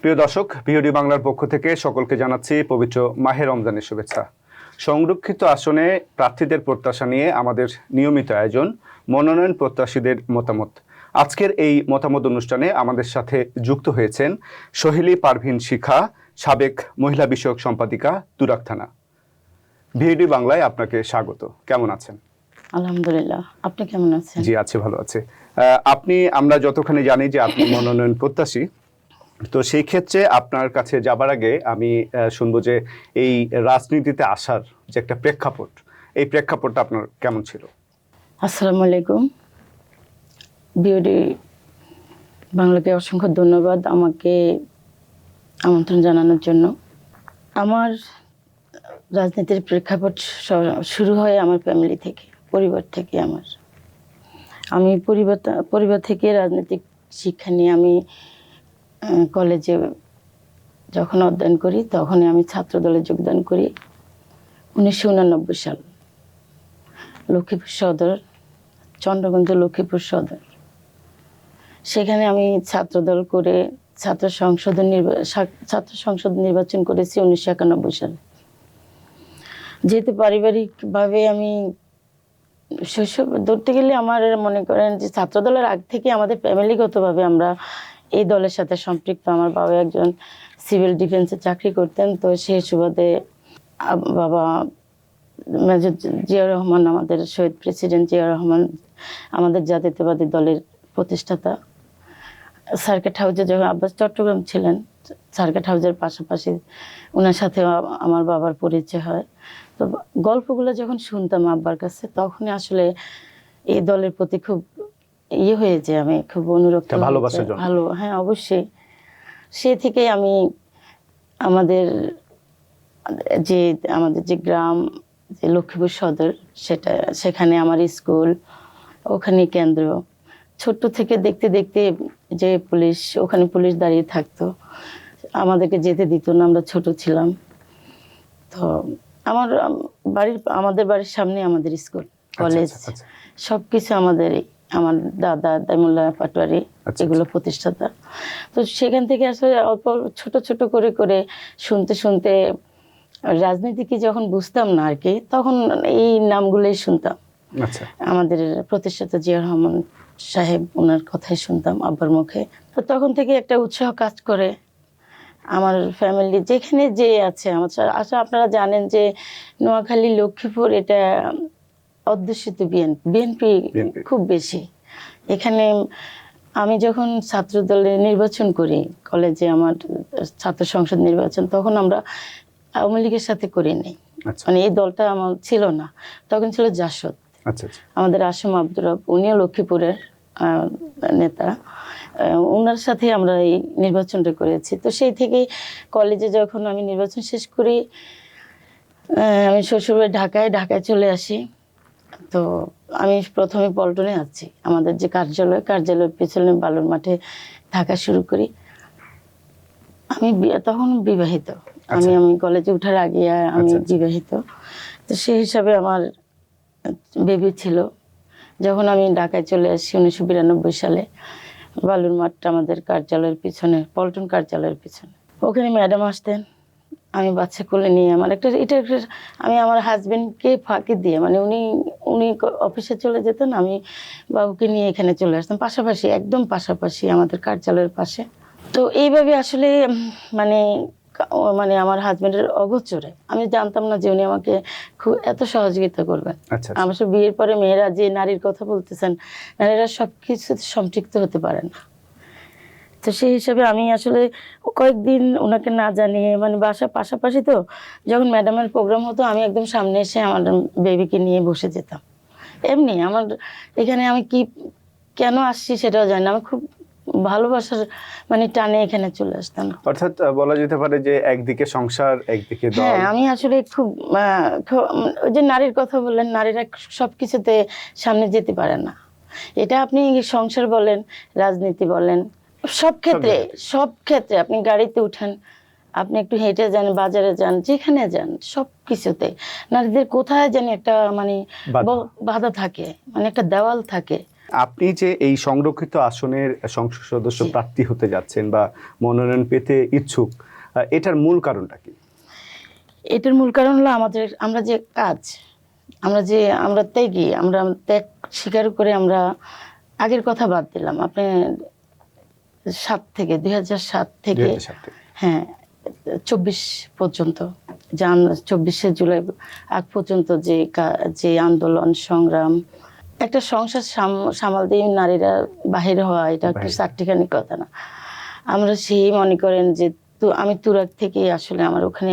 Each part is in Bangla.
প্রিয় দর্শক, বিওডি বাংলার পক্ষ থেকে সকলকে জানাচ্ছি পবিত্র মাহে রমজানের শুভেচ্ছা। সংরক্ষিত আসনে প্রার্থীদের প্রত্যাশা নিয়ে আমাদের নিয়মিত আয়োজন মনোনয়ন প্রত্যাশীদের মতামত। আজকের এই মতামত অনুষ্ঠানে আমাদের সাথে যুক্ত হয়েছেন সোহেলি পারভিন শিখা, সাবেক মহিলা বিষয়ক সম্পাদিকা, তুরাগ থানা। বিওডি বাংলায় আপনাকে স্বাগত। কেমন আছেন? আলহামদুলিল্লাহ, আপনি কেমন আছেন? জি, আছি, ভালো আছে। আমরা যতখানি জানি যে আপনি মনোনয়ন প্রত্যাশী, তো সেই ক্ষেত্রে আপনার কাছে যাবার আগে আমি শুনবো যে এই রাজনীতিতে আসার যে একটা প্রেক্ষাপট, এই প্রেক্ষাপটটা আপনার কেমন ছিল? আসসালামু আলাইকুম। বিওডি বাংলাকে অসংখ্য ধন্যবাদ আমাকে আমন্ত্রণ জানানোর জন্য। আমার রাজনীতির প্রেক্ষাপট শুরু হয় আমার ফ্যামিলি থেকে, পরিবার থেকে। আমি পরিবার থেকে রাজনৈতিক শিক্ষা নিয়ে আমি কলেজে যখন অধ্যয়ন করি তখনই আমি ছাত্র দলে যোগদান করি 1989 সাল, লক্ষ্মীপুর সদর, চন্দ্রগঞ্জ লক্ষ্মীপুর সদর। সেখানে আমি ছাত্রদল করে ছাত্র সংসদ নির্বাচন করেছি 1991 সালে। যেহেতু পারিবারিকভাবে আমি শৈশব ধরতে গেলে আমার মনে করেন যে ছাত্রদলের আগ থেকে আমাদের ফ্যামিলিগতভাবে আমরা এই দলের সাথে সম্পৃক্ত। আমার বাবা একজন সিভিল ডিফেন্সে চাকরি করতেন, তো সেই সুবাদে বাবা মেজর জিয়াউর রহমান, আমাদের শহীদ প্রেসিডেন্ট জিয়াউর রহমান, আমাদের জাতীয়তাবাদী দলের প্রতিষ্ঠাতা। সার্কিট হাউসে যখন আব্বাস চট্টগ্রাম ছিলেন, সার্কিট হাউসের পাশাপাশি ওনার সাথে আমার বাবার পরিচয় হয়। তো গল্পগুলো যখন শুনতাম আব্বার কাছে, তখনই আসলে এই দলের প্রতি খুব হয়েছে, আমি খুব অনুরক্ত, ভালো। হ্যাঁ, অবশ্যই। সে থেকে আমি আমাদের যে গ্রাম, যে লক্ষ্মীপুর সদর, সেখানে আমার স্কুল, ওখানে কেন্দ্র। ছোট্ট থেকে দেখতে দেখতে যে ওখানে পুলিশ দাঁড়িয়ে থাকতো, আমাদেরকে যেতে দিত না, আমরা ছোট ছিলাম। তো আমাদের বাড়ির সামনে আমাদের স্কুল, কলেজ, সবকিছু আমার দাদা দাইমুল্লাহ পাটোয়ারি এগুলো প্রতিষ্ঠাতা। তো সেখান থেকে আসলে অল্প ছোট ছোট করে করে শুনতে শুনতে রাজনীতি কি যখন বুঝতাম না আর কি, তখন এই নামগুলোই শুনতাম। আমাদের প্রতিষ্ঠাতা জিয়াউর রহমান সাহেব, ওনার কথাই শুনতাম আব্বার মুখে। তো তখন থেকে একটা উৎসাহ কাজ করে আমার ফ্যামিলি যেখানে যে আছে। আসলে আপনারা জানেন যে নোয়াখালী, লক্ষ্মীপুর এটা অধ্যুষিত বিএনপি খুব বেশি। এখানে আমি যখন ছাত্র দলে নির্বাচন করি কলেজে, আমার ছাত্র সংসদ নির্বাচন, তখন আমরা আওয়ামী লীগের সাথে করিনি। মানে এই দলটা আমার ছিল না, তখন ছিল জাসদ। আমাদের আসম আব্দুর রব, উনিও লক্ষ্মীপুরের নেতা, ওনার সাথে আমরা এই নির্বাচনটা করেছি। তো সেই থেকে কলেজে যখন আমি নির্বাচন শেষ করি, আমি শ্বশুরবাড়ি ঢাকায় চলে আসি। তো আমি প্রথমে পল্টনে আছি, আমাদের যে কার্যালয়ের পেছনে বালুর মাঠে থাকা শুরু করি। আমি তখন বিবাহিত, আমি কলেজে ওঠার আগে আমি বিবাহিত। তো সেই হিসাবে আমার বেবি ছিল। যখন আমি ঢাকায় চলে আসি 1992 সালে, বালুর মাঠটা আমাদের কার্যালয়ের পিছনে, পল্টন কার্যালয়ের পিছনে, ওখানে ম্যাডাম আসতেন। আমি বাচ্চা কোলে নিয়ে আমি আমার হাজবেন্ডকে ফাঁকি দিয়ে, মানে উনি অফিসে চলে যেতেন, আমি বাবুকে নিয়ে এখানে চলে আসতাম, পাশাপাশি, একদম পাশাপাশি আমাদের কার্যালয়ের পাশে। তো এইভাবে আসলে মানে আমার হাজবেন্ডের অগোচরে, আমি জানতাম না যে উনি আমাকে খুব এত সহযোগিতা করবেন। আমার বিয়ের পরে মেয়েরা যে নারীর কথা বলতেছেন, নারীরা সবকিছু সম্পৃক্ত হতে পারে না। তো সেই হিসাবে আমি আসলে কয়েকদিন ওনাকে না জানিয়ে, মানে বাসা পাশাপাশি, তো যখন ম্যাডামের প্রোগ্রাম হতো আমি একদম সামনে এসে আমার বেবিকে নিয়ে বসে যেতাম। এমনি আমার এখানে আমি কেন আসছি সেটাও জানি না, আমি খুব ভালোবাসার মানে টানে এখানে চলে আসতাম। অর্থাৎ বলা যেতে পারে যে একদিকে সংসার, একদিকে দল। হ্যাঁ, আমি আসলে খুব ওই যে নারীর কথা বললেন, নারীরা সবকিছুতে সামনে যেতে পারে না। এটা আপনি সংসার বলেন, রাজনীতি বলেন, সব ক্ষেত্রে আপনি গাড়িতে উঠেন, আপনি একটু হেঁটে যান, বাজারে যান, যেখানে যান, সব কিছুতে নারীদের কোথায় জানি একটা মানে বাধা থাকে, মানে একটা দেওয়াল থাকে। আপনি যে এই সংরক্ষিত আসনের সংসদ সদস্য প্রার্থী হতে যাচ্ছেন বা মনোনয়ন পেতে ইচ্ছুক, এটার মূল কারণটা কি? এটার মূল কারণ হলো আমরা যে কাজ, আমরা ত্যাগী, আমরা ত্যাগ স্বীকার করে আমরা আগের কথা বাদ দিলাম। আপনি 2007 থেকে 2007 থেকে। হ্যাঁ 24 পর্যন্ত, 24শে জুলাই আগ পর্যন্ত যে আন্দোলন সংগ্রাম, একটা সংসার সামাল দিয়ে নারীরা বাহির হওয়া, এটা একটা চারটিখানি কথা না। আমরা সেই মনে করেন যে আমি তুরাগ থেকে আসলে আমার ওখানে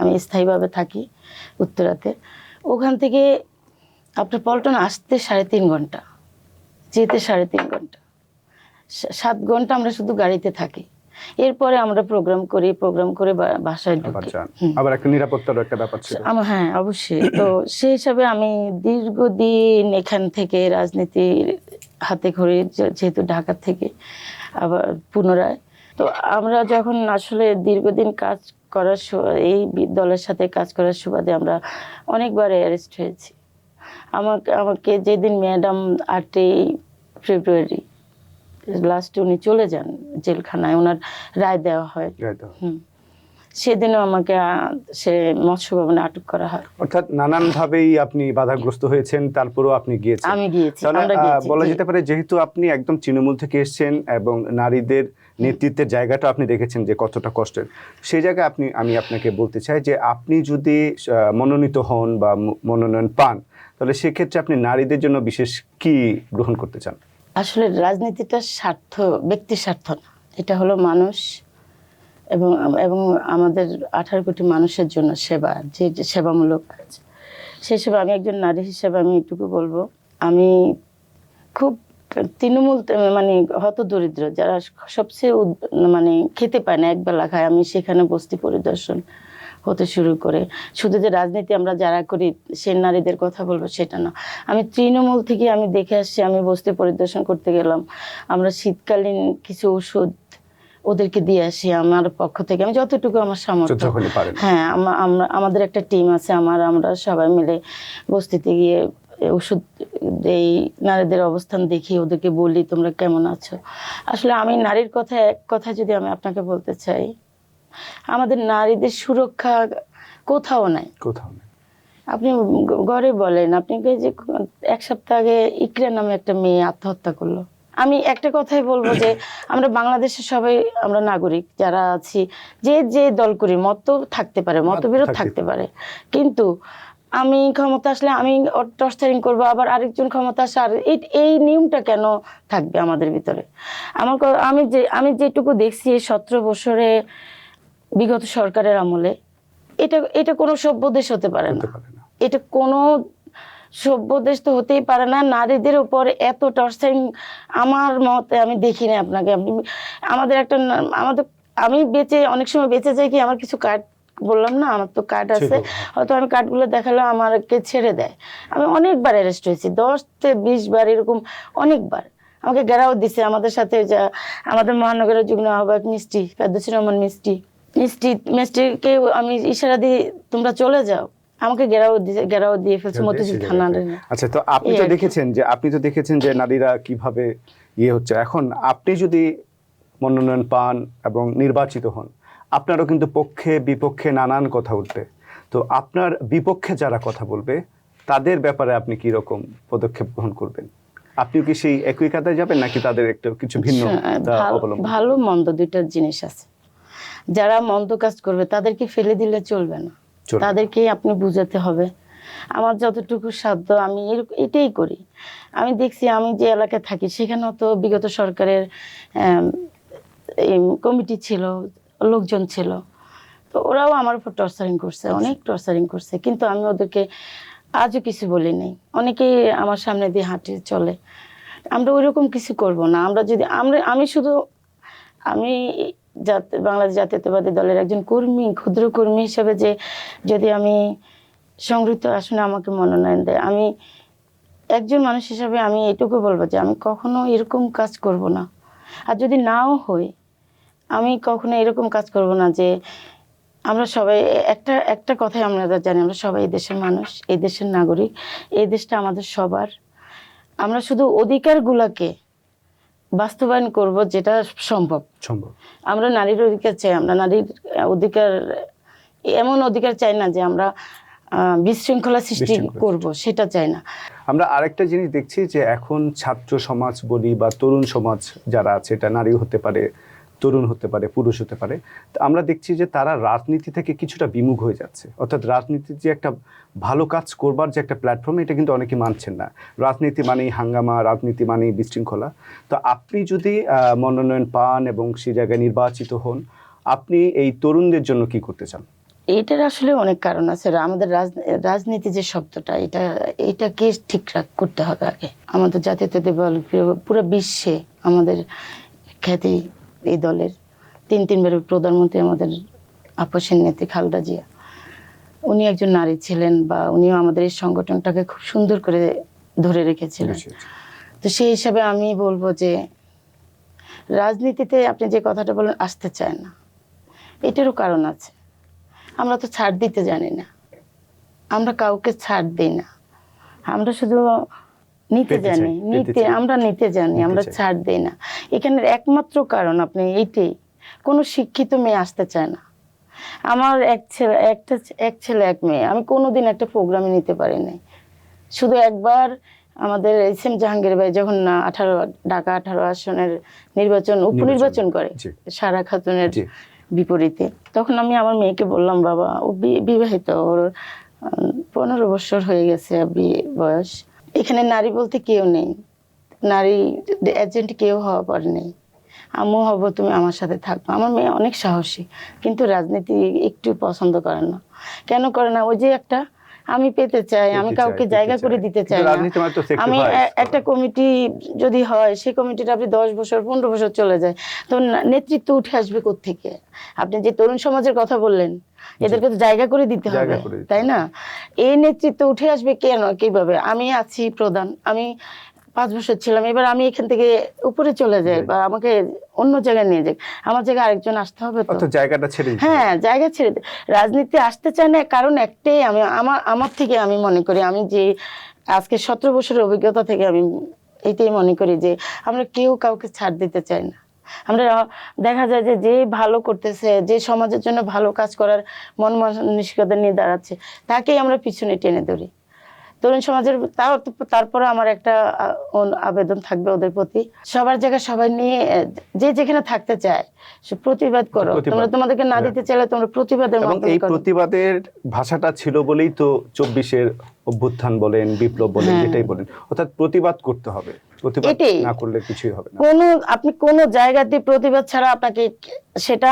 আমি স্থায়ীভাবে থাকি উত্তরাতে। ওখান থেকে আপনার পল্টন আসতে 3.5 ঘন্টা, যেতে 3.5 ঘন্টা, 7 ঘন্টা আমরা শুধু গাড়িতে থাকি। এরপরে আমরা প্রোগ্রাম করে বাসায় ঢুকি। আবার একটা নিরাপত্তার একটা ব্যাপার ছিল। হ্যাঁ অবশ্যই। তো সেই হিসাবে আমি দীর্ঘদিন এখান থেকে রাজনীতির হাতে খড়ি, যেহেতু ঢাকা থেকে আবার পুনরায়, তো আমরা যখন আসলে দীর্ঘদিন কাজ করার এই দলের সাথে কাজ করার সুবাদে আমরা অনেকবার অ্যারেস্ট হয়েছি। আমাকে যেদিন ম্যাডাম 8ই ফেব্রুয়ারি লাস্টে উনি চলে যান জেলখানায়, ওনার রায় দেওয়া হয়, সেদিনও আমাকে সে মৎস্য ভবনে আটক করা হয়। অর্থাৎ নানানভাবেই আপনি বাধাগ্রস্ত হয়েছেন, তারপরেও আপনি গিয়েছেন। আমি গিয়েছি, তাহলে আমরা গিয়েছি। বলা যেতে পারে যেহেতু আপনি একদম তৃণমূল থেকে এসেছেন এবং নারীদের নেতৃত্বের জায়গাটা আপনি দেখেছেন যে কতটা কষ্টের, সেই জায়গায় আমি আপনাকে বলতে চাই যে আপনি যদি মনোনীত হন বা মনোনয়ন পান, তাহলে সেক্ষেত্রে আপনি নারীদের জন্য বিশেষ কি গ্রহণ করতে চান? আসলে রাজনীতিটা ব্যক্তির স্বার্থ না, এটা হলো মানুষ এবং আমাদের 18 কোটি মানুষের জন্য সেবা, যে সেবামূলক কাজ। সেই সেবা আমি একজন নারী হিসেবে আমি এটুকু বলবো, আমি খুব তৃণমূল মানে হতদরিদ্র যারা সবচেয়ে মানে খেতে পায় না, একবেলা খায়, আমি সেখানে বস্তি পরিদর্শন হতে শুরু করে, শুধু যে রাজনীতি আমরা যারা করি সে নারীদের কথা বলবো সেটা না, আমি তৃণমূল থেকে আমি দেখে আসছি। আমি বস্তি পরিদর্শন করতে গেলাম, আমরা শীতকালীন কিছু ওষুধ ওদেরকে দিয়ে আসি আমার পক্ষ থেকে, আমি যতটুকু আমার সামর্থ্য। হ্যাঁ, আমাদের একটা টিম আছে, আমরা সবাই মিলে বস্তিতে গিয়ে ওষুধ দেই, নারীদের অবস্থান দেখি, ওদেরকে বলি তোমরা কেমন আছো। আসলে আমি নারীর কথা এক কথা যদি আমি আপনাকে বলতে চাই, আমাদের নারীদের সুরক্ষা কোথাও নাই। আপনি ঘরে বলেন, আপনি যে 1 সপ্তাহ আগে ইকরা নামে একটা মেয়ে আত্মহত্যা করলো। আমি একটা কথাই বলবো যে আমরা বাংলাদেশের সবাই আমরা নাগরিক যারা আছি, যে দল করি, মত থাকতে পারে, মতবিরোধ থাকতে পারে, কিন্তু আমি ক্ষমতা আসলে আমি টর্চারিং করবো, আবার আরেকজন ক্ষমতা আসে, আর এই নিয়মটা কেন থাকবে আমাদের ভিতরে? আমি যেটুকু দেখছি 17 বছরে বিগত সরকারের আমলে, এটা কোনো সভ্য দেশ হতে পারে না। এটা কোনো সভ্য দেশ তো হতেই পারে না। নারীদের উপর এত টর্চারিং আমার মতে আমি দেখি না। আমি অনেক সময় বেঁচে যাই কি, আমার কিছু কার্ড, বললাম না আমার তো কার্ড আছে, হয়তো আমি কার্ডগুলো দেখালে আমাকে ছেড়ে দেয়। আমি অনেকবার অ্যারেস্ট হয়েছি, 10 থেকে 20 বার, এরকম অনেকবার আমাকে ঘেরাও দিছে। আমাদের সাথে আমাদের মহানগরের যুগ্ম আহ্বায়ক মিষ্টি ফেরদৌসী রহমান মিষ্টিকে আমি ইশারা দিই তোমরা চলে যাও, আমাকে ঘেরাও দিয়ে ফেলছে মতিঝিল থানার। আচ্ছা, তো আপনি তো দেখেছেন যে নারীরা কিভাবে হচ্ছে। এখন আপনি যদি মনোনয়ন পান এবং নির্বাচিত হন, আপনারও কিন্তু পক্ষে বিপক্ষে নানান কথা উঠবে। তো আপনার বিপক্ষে যারা কথা বলবে তাদের ব্যাপারে আপনি কি রকম পদক্ষেপ গ্রহণ করবেন? আপনি কি সেই একই কাতায় যাবেন নাকি তাদের একটা কিছু ভিন্ন অবলম্বন? ভালো মন্দ দুইটা জিনিস আছে। যারা মন্দ কাজ করবে তাদেরকে ফেলে দিলে চলবে না, তাদেরকে আপনি বুঝাতে হবে। আমার যতটুকু সাধ্য আমি এটাই করি। আমি দেখছি আমি যে এলাকায় থাকি সেখানেও তো বিগত সরকারের কমিটি ছিল, লোকজন ছিল, তো ওরাও আমার উপর টর্চারিং করছে, অনেক টর্চারিং করছে, কিন্তু আমি ওদেরকে আজও কিছু বলি নাই। অনেকেই আমার সামনে দিয়ে হাঁটে চলে, আমরা ওইরকম কিছু করব না। আমি বাংলাদেশ জাতীয়তাবাদী দলের একজন কর্মী, ক্ষুদ্র কর্মী হিসেবে যদি আমি সংরক্ষিত আসনে আমাকে মনোনয়ন দেয়, আমি একজন মানুষ হিসাবে আমি এটুকু বলবো যে আমি কখনো এরকম কাজ করব না। আর যদি নাও হই, আমি কখনো এরকম কাজ করব না যে আমরা সবাই একটা কথাই আমরা জানি, আমরা সবাই এই দেশের মানুষ, এই দেশের নাগরিক, এই দেশটা আমাদের সবার। আমরা শুধু অধিকারগুলোকে বাস্তবায়ন করব যেটা সম্ভব। আমরা নারীর অধিকার চাই, আমরা নারীর অধিকার এমন অধিকার চাই না যে আমরা বিশৃঙ্খলা সৃষ্টি করব, সেটা চাই না। আমরা আরেকটা জিনিস দেখছি যে এখন ছাত্র সমাজ বলি বা তরুণ সমাজ যারা আছে, এটা নারী হতে পারে, তরুণ হতে পারে, পুরুষ হতে পারে, তো আমরা দেখছি যে তারা রাজনীতি থেকে কিছুটা বিমুখ হয়ে যাচ্ছে। অর্থাৎ রাজনীতির যে একটা ভালো কাজ করবার যে একটা প্ল্যাটফর্ম, এটা কিন্তু অনেকে মানছেন না। রাজনীতি মানেই হাঙ্গামা, রাজনীতি মানেই বিশৃঙ্খলা। তো আপনি যদি মনোনয়ন পান এবং সেই জায়গায় নির্বাচিত হন, আপনি এই তরুণদের জন্য কি করতে চান? এটার আসলে অনেক কারণ আছে। আমাদের রাজনীতি যে শব্দটা, এটাকে ঠিকঠাক করতে হবে আগে। আমাদের জাতীয়তাবাদী দল পুরো বিশ্বে আমাদের খ্যাতি এই দলের। তিনবারের প্রধানমন্ত্রী আমাদের আপসের নেত্রী খালেদা জিয়া, উনি একজন নারী ছিলেন, বা উনিও আমাদের এই সংগঠনটাকে খুব সুন্দর করে ধরে রেখেছিলেন। তো সেই হিসাবে আমি বলবো যে রাজনীতিতে আপনি যে কথাটা বলেন আসতে চায় না, এটারও কারণ আছে। আমরা তো ছাড় দিতে জানি না, আমরা কাউকে ছাড় দিই না, আমরা শুধু নিতে জানি, আমরা নিতে জানি, আমরা ছাড় দিই না। এখানের একমাত্র কারণ আপনি এইটাই, কোনো শিক্ষিত মেয়ে আসতে চায় না। আমার এক ছেলে এক মেয়ে, আমি কোনোদিন একটা প্রোগ্রামে নিতে পারি নাই। শুধু একবার আমাদের এস.এম. জাহাঙ্গীর ভাই যখন ঢাকা 18 আসনের উপনির্বাচন করে সারা খাতুনের বিপরীতে, তখন আমি আমার মেয়েকে বললাম, বাবা ও বিবাহিত, ওর 15 বছর হয়ে গেছে বয়স, এখানে নারী বলতে কেউ নেই, নারী এজেন্ট কেউ হওয়া পারে নেই, আম্মু হব, তুমি আমার সাথে থাকবো। আমার মেয়ে অনেক সাহসী, কিন্তু রাজনীতি একটু পছন্দ করে না। কেন করে না? ওই যে একটা আমি পেতে চাই, আমি কাউকে জায়গা করে দিতে চাই না। আমি একটা কমিটি যদি হয়, সেই কমিটিটা আপনি 10 বছর 15 বছর চলে যায়, তো নেতৃত্ব উঠে আসবে কোত্থেকে? আপনি যে তরুণ সমাজের কথা বললেন, এদেরকে তো জায়গা করে দিতে হবে, তাই না? এই নেতৃত্ব উঠে আসবে কেন, কিভাবে? আমি আছি প্রধান, আমি 5 বছর ছিলাম, এবার আমি এখান থেকে উপরে চলে যাই বা আমাকে অন্য জায়গায় নিয়ে যাই, আমার জায়গায় আরেকজন আসতে হবে, তো জায়গাটা ছেড়ে, হ্যাঁ জায়গা ছেড়ে। রাজনীতি আসতে চায় না কারণ একটাই, আমার থেকে আমি মনে করি, আমি যে আজকে 17 বছরের অভিজ্ঞতা থেকে আমি এটাই মনে করি যে আমরা কেউ কাউকে ছাড় দিতে চাই না। আমরা দেখা যায় যে ভালো করতেছে, যে সমাজের জন্য ভালো কাজ করার মন মানসিকতা নিয়ে দাঁড়াচ্ছে, তাকেই আমরা পিছনে টেনে ধরি। তরুণ সমাজের তারপরে আমার একটা আবেদন থাকবে ওদের প্রতি, সবার জায়গায় সবাই নিয়ে যে যেখানে থাকতে চায় সে প্রতিবাদ করো। তোমরা তোমাদেরকে না দিতে চাইলে তোমরা প্রতিবাদের মাধ্যমে, এই প্রতিবাদের ভাষাটা ছিল বলেই তো 24-এর অভ্যুত্থান বলেন, বিপ্লব বলেন, যেটাই বলেন, অর্থাৎ প্রতিবাদ করতে হবে, প্রতিবাদ না করলে কিছুই হবে না। আপনি কোনো জায়গাতে প্রতিবাদ ছাড়া আপনাকে, সেটা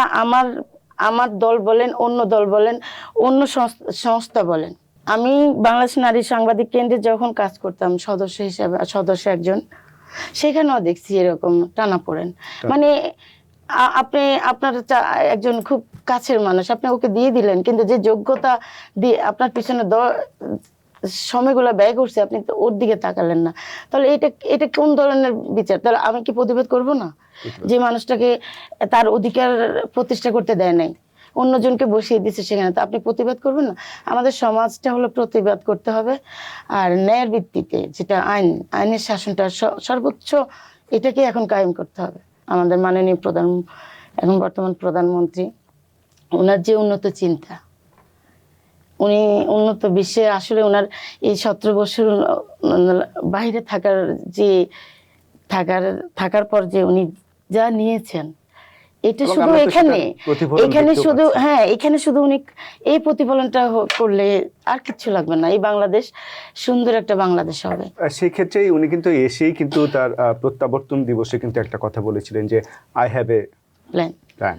আমার দল বলেন, অন্য দল বলেন, অন্য সংস্থা বলেন, আমি বাংলাদেশ নারী সাংবাদিক কেন্দ্রে যখন কাজ করতাম সদস্য হিসেবে, সদস্য একজন, সেখানেও দেখছি এরকম টানাপোড়েন। মানে আপনি আপনার একজন খুব কাছের মানুষ, আপনি ওকে দিয়ে দিলেন, কিন্তু যে যোগ্যতা দিয়ে আপনার পিছনে সময়গুলো ব্যয় করছে, আপনি তো ওর দিকে তাকালেন না। তাহলে এটা কোন ধরনের বিচার? তাহলে আমি কি প্রতিবাদ করব না? যে মানুষটাকে তার অধিকার প্রতিষ্ঠা করতে দেয় নাই, অন্যজনকে বসিয়ে দিচ্ছে সেখানে, তো আপনি প্রতিবাদ করবেন না? আমাদের সমাজটা হলো প্রতিবাদ করতে হবে, আর ন্যায়ের ভিত্তিতে, যেটা আইনের শাসনটা সর্বোচ্চ, এটাকে এখন কায়েম করতে হবে। আমাদের মাননীয় এখন বর্তমান প্রধানমন্ত্রী, ওনার যে উন্নত চিন্তা, উনি উন্নত বিশ্বে আসলে ওনার এই 17 বছর বাইরে থাকার পর যে উনি যা নিয়েছেন, এটা শুধু এখানে শুধু, হ্যাঁ এখানে শুধু উনি এই প্রতিফলনটা করলে আর কিছু লাগবে না, এই বাংলাদেশ সুন্দর একটা বাংলাদেশ হবে। সেই ক্ষেত্রে উনি কিন্তু এসেই কিন্তু তার প্রত্যাবর্তন দিবসে কিন্তু একটা কথা বলেছিলেন যে আই হ্যাভ এ প্ল্যান।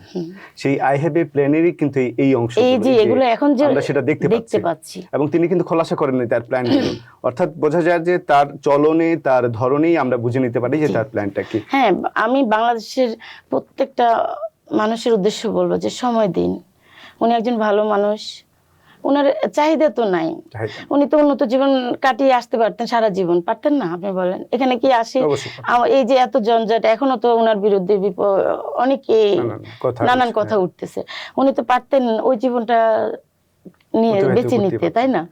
সেই আই হ্যাভ এ প্ল্যানেরই কিন্তু এই অংশ, এগুলো এখন যে আমরা সেটা দেখতে পাচ্ছি, এবং তিনি কিন্তু খোলাসা করেননি তার প্ল্যানগুলো। অর্থাৎ বোঝা যায় যে তার চলনে, তার ধরনেই আমরা বুঝে নিতে পারি যে তার প্ল্যানটা কি। হ্যাঁ, আমি বাংলাদেশের প্রত্যেকটা মানুষের উদ্দেশ্য বলবো যে সময় দিন। উনি একজন ভালো মানুষ, ওনার চাহিদা তো নাই, উনি তো উন্নত জীবন কাটিয়ে আসতে পারতেন, সারা জীবন পারতেন না? আপনি বলেন, এখানে কি আসে? এই যে এত জঞ্জাট, এখনো তো ওনার বিরুদ্ধে অনেকে নানান কথা উঠতেছে, উনি তো পারতেন ওই জীবনটা নিয়ে অতিবাহিত বেছে করতে নিতে, পারতেন। তাই না?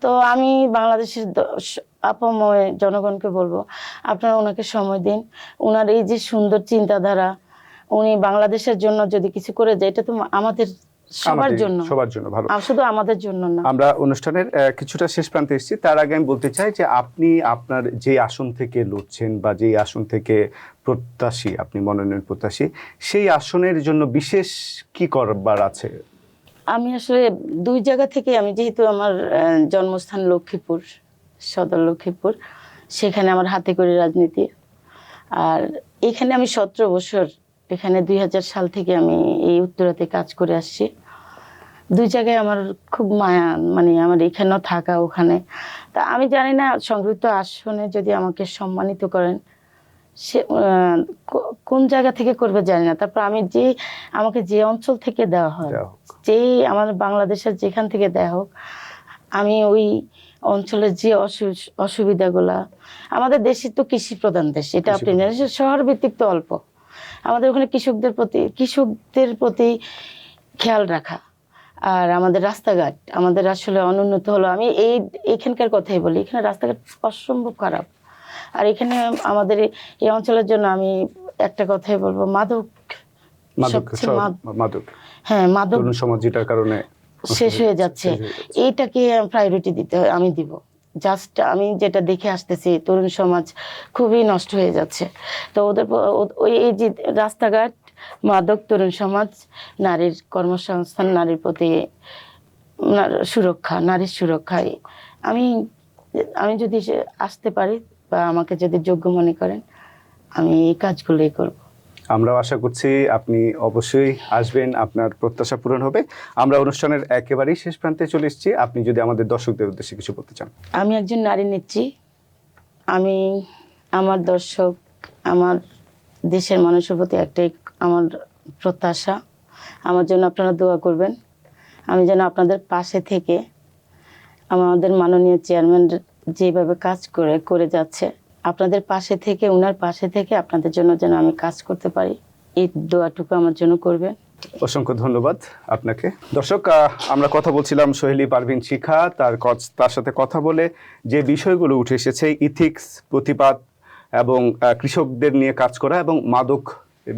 তো আমি বাংলাদেশের আপাময় জনগণকে বলবো, আপনারা ওনাকে সময় দিন। ওনার এই যে সুন্দর চিন্তাধারা, উনি বাংলাদেশের জন্য যদি কিছু করে যায়, এটা তো আমাদের সবার আমাদের জন্য, সবার জন্য ভালো। শুধু আমাদের জন্য না। আমরা অনুষ্ঠানের কিছুটা শেষ প্রান্তে এসেছি, তার আগে আমি বলতে চাই যে আপনি আপনার যে আসন থেকে লড়ছেন বা যে আসন থেকে প্রত্যাশী, আপনি মনোনয়ন প্রত্যাশী, সেই আসনের জন্য বিশেষ কি করবার আছে? আমি আসলে দুই জায়গা থেকে, আমি যেহেতু আমার জন্মস্থান লক্ষ্মীপুর, সদর লক্ষ্মীপুর, সেখানে আমার হাতে করে রাজনীতি। আর এখানে আমি 17 বছর, এখানে 2000 সাল থেকে আমি এই উত্তরাতে কাজ করে আসছি। দুই জায়গায় আমার খুব মায়া, মানে আমার এখানেও থাকা, ওখানে। তা আমি জানি না সংযুক্ত আসনে যদি আমাকে সম্মানিত করেন, সে কোন জায়গা থেকে করবে জানি না। তারপর আমি যে, আমাকে যে অঞ্চল থেকে দেওয়া হয়, দেওয়া হোক। যেই আমার বাংলাদেশের যেখান থেকে দেওয়া হোক, আমি ওই অঞ্চলের যে অসুবিধাগুলা, আমাদের দেশে তো কৃষি প্রধান দেশ, এটা আপনি জানেন। শহর ভিত্তিক তো অল্প, আমাদের ওখানে কৃষকদের প্রতি খেয়াল রাখা। আর আমাদের রাস্তাঘাট আমাদের আসলে অনুন্নত হলো। আমি এইখানকার কথাই বলি, এখানে রাস্তাঘাট অসম্ভব খারাপ। আর এখানে আমাদের এই অঞ্চলের জন্য আমি একটা কথাই বলবো, মাদক, হ্যাঁ মাদক তরুণ সমাজ যেটার কারণে শেষ হয়ে যাচ্ছে, এইটাকে প্রায়োরিটি দিতে হয়, আমি দিব। জাস্ট আমি যেটা দেখে আসতেছি, তরুণ সমাজ খুবই নষ্ট হয়ে যাচ্ছে। তো ওদের ওই এই যে রাস্তাঘাট, মাদক, তরুণ সমাজ, নারীর কর্মসংস্থান, নারীর প্রতি সুরক্ষা, নারীর সুরক্ষায় আমি যদি আসতে পারি বা আমাকে যদি যোগ্য মনে করেন, আমি এই কাজগুলোই করব। আমরাও আশা করছি আপনি অবশ্যই আসবেন, আপনার প্রত্যাশা পূরণ হবে। আমরা অনুষ্ঠানের একেবারেই শেষ প্রান্তে চলে এসেছি, আপনি যদি আমাদের দর্শকদের উদ্দেশ্যে কিছু বলতে চান। আমি একজন নারী নেত্রী। আমি আমার দর্শক, আমার দেশের মানুষের প্রতি একটাই আমার প্রত্যাশা, আমার জন্য আপনারা দোয়া করবেন। আমি যেন আপনাদের পাশে থেকে, আমাদের মাননীয় চেয়ারম্যান যেভাবে কাজ করে যাচ্ছে, আপনাদের পাশে থেকে, ওনার পাশে থেকে আপনাদের জন্য যেন আমি কাজ করতে পারি, এই দোয়াটুকু আমার জন্য করবেন। অসংখ্য ধন্যবাদ আপনাকে। দর্শক, আমরা কথা বলছিলাম সোহেলি পারভিন শিখা, তার সাথে কথা বলে যে বিষয়গুলো উঠে এসেছে, ইথিক্স, প্রতিবাদ এবং কৃষকদের নিয়ে কাজ করা এবং মাদক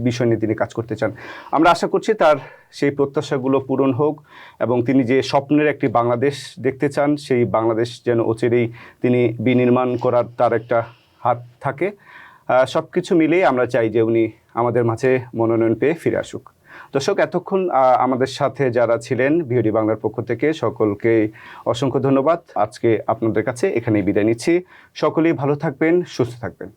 বিষয় নিয়ে তিনি কাজ করতে চান। আমরা আশা করছি তার সেই প্রত্যাশাগুলো পূরণ হোক এবং তিনি যে স্বপ্নের একটি বাংলাদেশ দেখতে চান, সেই বাংলাদেশ যেন অচিরেই তিনি বিনির্মাণ করার তার একটা হাত থাকে। সব কিছু মিলেই আমরা চাই যে উনি আমাদের মাঝে মনোনয়ন পেয়ে ফিরে আসুক। দর্শক, এতক্ষণ আমাদের সাথে যারা ছিলেন ভিওডি বাংলার পক্ষ থেকে সকলকে অসংখ্য ধন্যবাদ। আজকে আপনাদের কাছে এখানেই বিদায় নিচ্ছি। সকলেই ভালো থাকবেন, সুস্থ থাকবেন।